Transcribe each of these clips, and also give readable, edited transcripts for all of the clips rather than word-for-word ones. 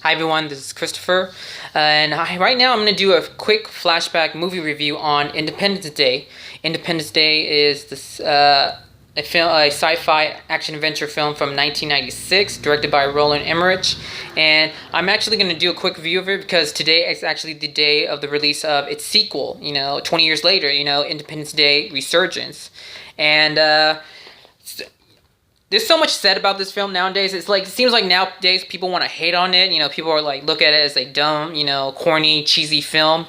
Hi everyone, this is Christopher, right now I'm going to do a quick flashback movie review on Independence Day. Independence Day is a sci-fi action adventure film from 1996, directed by Roland Emmerich, and I'm actually going to do a quick review of it because today is actually the day of the release of its sequel. 20 years later, Independence Day: Resurgence, and there's so much said about this film nowadays. It seems like nowadays people want to hate on it. People are like look at it as a dumb, corny, cheesy film.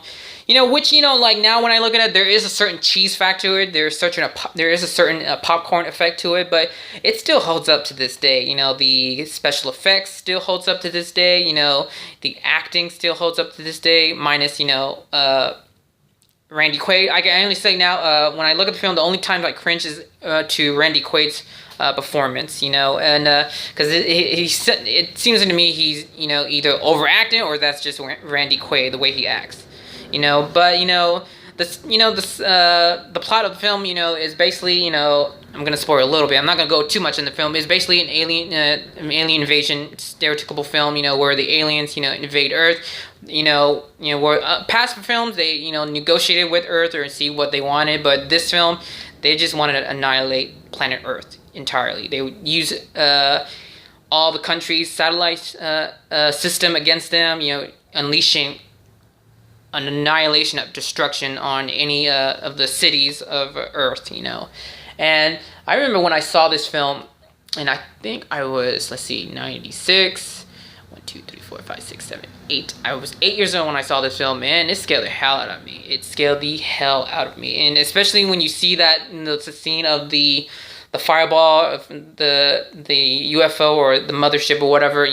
Which like now when I look at it, there is a certain cheese factor to it. There is a certain popcorn effect to it, but it still holds up to this day. The special effects still holds up to this day. The acting still holds up to this day, minus Randy Quaid. I can only say now, when I look at the film, the only time I cringe is to Randy Quaid's performance, and because it seems to me he's either overacting or that's just Randy Quaid the way he acts, but the plot of the film is basically I'm gonna spoil a little bit. I'm not gonna go too much in the film. It's basically an alien invasion stereotypical film. Where the aliens invade Earth. Where past films they negotiated with Earth or see what they wanted, but this film they just wanted to annihilate planet Earth entirely. They would use all the countries' satellite system against them. Unleashing an annihilation of destruction on any of the cities of Earth, And I remember when I saw this film, and I think I was, 96, 1, 2, 3, 4, 5, 6, 7, 8. I was 8 years old when I saw this film, and it scared the hell out of me. It scared the hell out of me. And especially when you see that, the scene of the fireball of the UFO or the mothership or whatever,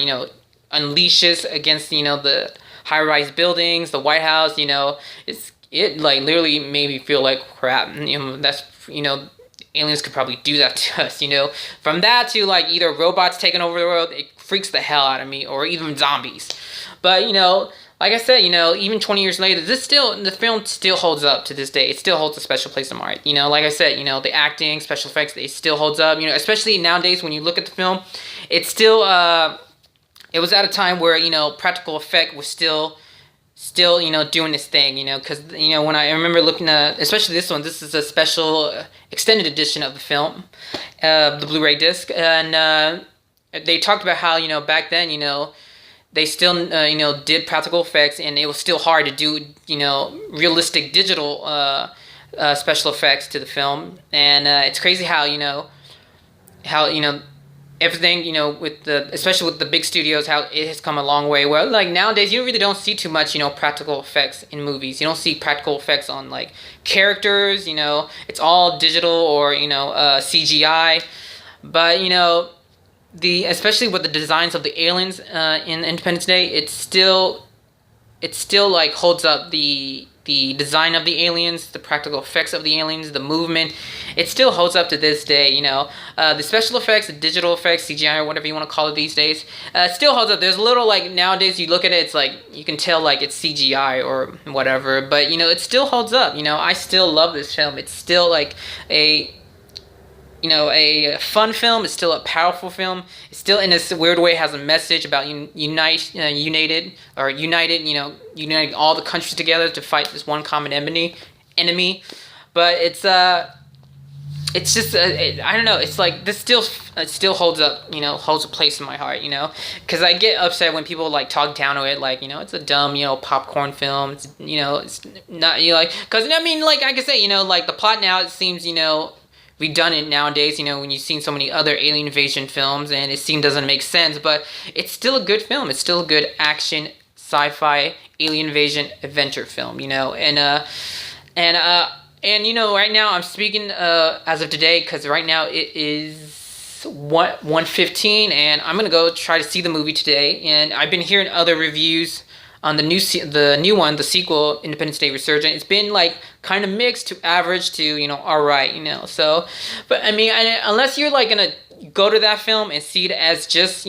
unleashes against, the high-rise buildings, the White House, it literally made me feel like crap. That's, aliens could probably do that to us, From that to, either robots taking over the world, it freaks the hell out of me, or even zombies. But, like I said, even 20 years later, the film still holds up to this day. It still holds a special place in my heart. Like I said, the acting, special effects, it still holds up. Especially nowadays when you look at the film, it's still, it was at a time where, practical effect was still doing this thing, because, when I remember looking at, especially this one, this is a special extended edition of the film, the Blu-ray disc, and they talked about how, back then, they still, did practical effects, and it was still hard to do, realistic digital special effects to the film, and it's crazy how, everything, especially with the big studios, how it has come a long way. Well, nowadays, you really don't see too much, practical effects in movies. You don't see practical effects on, characters, it's all digital or, CGI. But, especially with the designs of the aliens in Independence Day, it still holds up the design of the aliens, the practical effects of the aliens, the movement. It still holds up to this day. The special effects, the digital effects, CGI or whatever you want to call it these days, it still holds up. There's a little nowadays you look at it, it's you can tell it's CGI or whatever, but it still holds up. I still love this film. It's still a fun film. It's still a powerful film. It still, in this weird way, has a message about uniting all the countries together to fight this one common enemy. But it's just I don't know. It's this it still holds up. Holds a place in my heart. Because I get upset when people talk down to it. It's a dumb popcorn film. It's it's not because like I can say the plot now it seems redundant nowadays, when you've seen so many other alien invasion films and it doesn't make sense, but it's still a good film. It's still a good action, sci-fi, alien invasion adventure film, right now I'm speaking as of today because right now it is 1:15 and I'm going to go try to see the movie today, and I've been hearing other reviews on the new one, the sequel, Independence Day: Resurgence. It's been kind of mixed to average to all right, So, but I mean, unless you're gonna go to that film and see it as just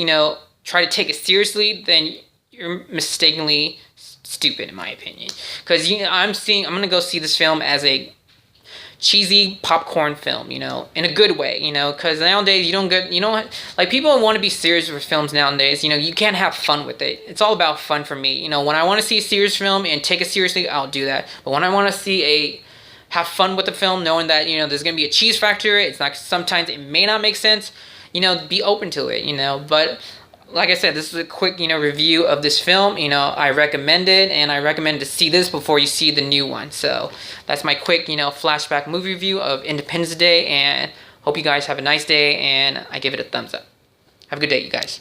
try to take it seriously, then you're mistakenly stupid in my opinion. Because I'm gonna go see this film as a cheesy popcorn film, in a good way, because nowadays like people want to be serious with films nowadays, you can't have fun with it. It's all about fun for me, when I want to see a serious film and take it seriously, I'll do that. But when I want to have fun with the film, knowing that, there's going to be a cheese factor, it's not, sometimes it may not make sense, be open to it, but like I said, this is a quick, review of this film. I recommend it, and I recommend to see this before you see the new one. So that's my quick, flashback movie review of Independence Day, and hope you guys have a nice day, and I give it a thumbs up. Have a good day, you guys.